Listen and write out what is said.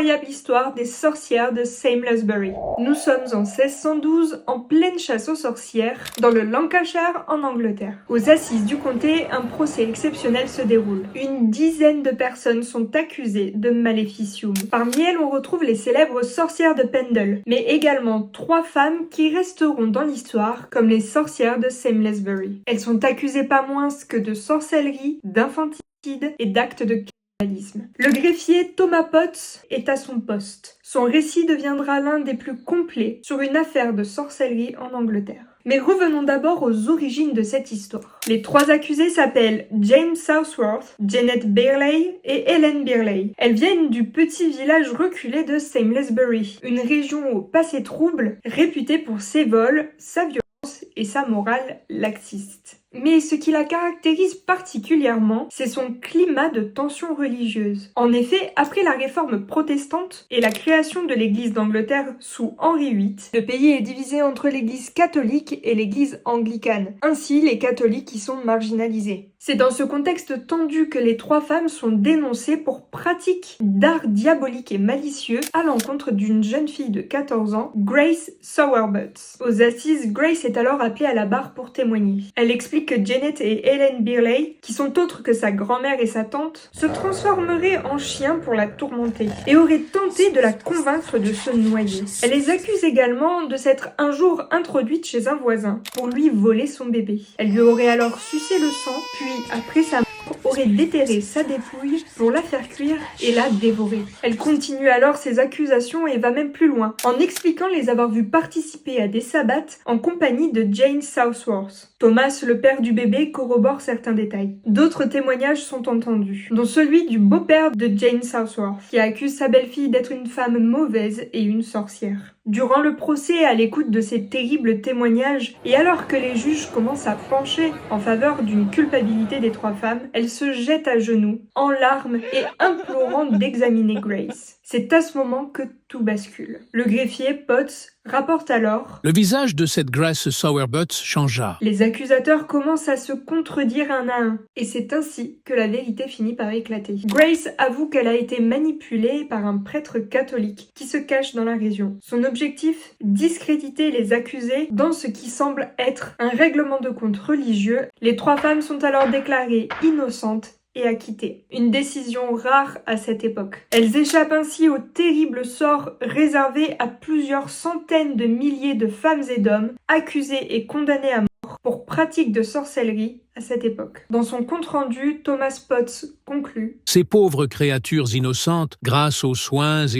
Incroyable histoire des sorcières de Samlesbury. Nous sommes en 1612, en pleine chasse aux sorcières, dans le Lancashire, en Angleterre. Aux assises du comté, un procès exceptionnel se déroule. Une dizaine de personnes sont accusées de maléficium. Parmi elles, on retrouve les célèbres sorcières de Pendle, mais également 3 femmes qui resteront dans l'histoire comme les sorcières de Samlesbury. Elles sont accusées pas moins que de sorcellerie, d'infanticide et d'actes de cannibalisme. Le greffier Thomas Potts est à son poste. Son récit deviendra l'un des plus complets sur une affaire de sorcellerie en Angleterre. Mais revenons d'abord aux origines de cette histoire. Les 3 accusées s'appellent Jane Southworth, Janet Birley et Helen Birley. Elles viennent du petit village reculé de Samlesbury, une région au passé trouble, réputée pour ses vols, sa violence et sa morale laxiste. Mais ce qui la caractérise particulièrement, c'est son climat de tension religieuse. En effet, après la réforme protestante et la création de l'Église d'Angleterre sous Henri VIII, le pays est divisé entre l'Église catholique et l'Église anglicane, ainsi les catholiques y sont marginalisés. C'est dans ce contexte tendu que les 3 femmes sont dénoncées pour pratique d'art diabolique et malicieux à l'encontre d'une jeune fille de 14 ans, Grace Sowerbutt. Aux assises, Grace est alors appelée à la barre pour témoigner. Elle explique que Janet et Helen Birley, qui sont autres que sa grand-mère et sa tante, se transformeraient en chiens pour la tourmenter et auraient tenté de la convaincre de se noyer. Elle les accuse également de s'être un jour introduite chez un voisin pour lui voler son bébé. Elle lui aurait alors sucé le sang, puis après sa mort, aurait déterré sa dépouille pour la faire cuire et la dévorer. Elle continue alors ses accusations et va même plus loin, en expliquant les avoir vus participer à des sabbats en compagnie de Jane Southworth. Thomas, le père du bébé, corrobore certains détails. D'autres témoignages sont entendus, dont celui du beau-père de Jane Southworth, qui accuse sa belle-fille d'être une femme mauvaise et une sorcière. Durant le procès, à l'écoute de ces terribles témoignages, et alors que les juges commencent à pencher en faveur d'une culpabilité des 3 femmes, elle se jette à genoux, en larmes et implorant d'examiner Grace. C'est à ce moment que tout bascule. Le greffier Potts rapporte alors: Le visage de cette Grace Sowerbutt changea. Les accusateurs commencent à se contredire un à un, et c'est ainsi que la vérité finit par éclater. Grace avoue qu'elle a été manipulée par un prêtre catholique qui se cache dans la région. Son objectif, discréditer les accusés dans ce qui semble être un règlement de compte religieux. Les 3 femmes sont alors déclarées innocentes et acquittées. Une décision rare à cette époque. Elles échappent ainsi au terrible sort réservé à plusieurs centaines de milliers de femmes et d'hommes accusés et condamnés à mort pour pratique de sorcellerie à cette époque. Dans son compte-rendu, Thomas Potts conclut: Ces pauvres créatures innocentes, grâce aux soins et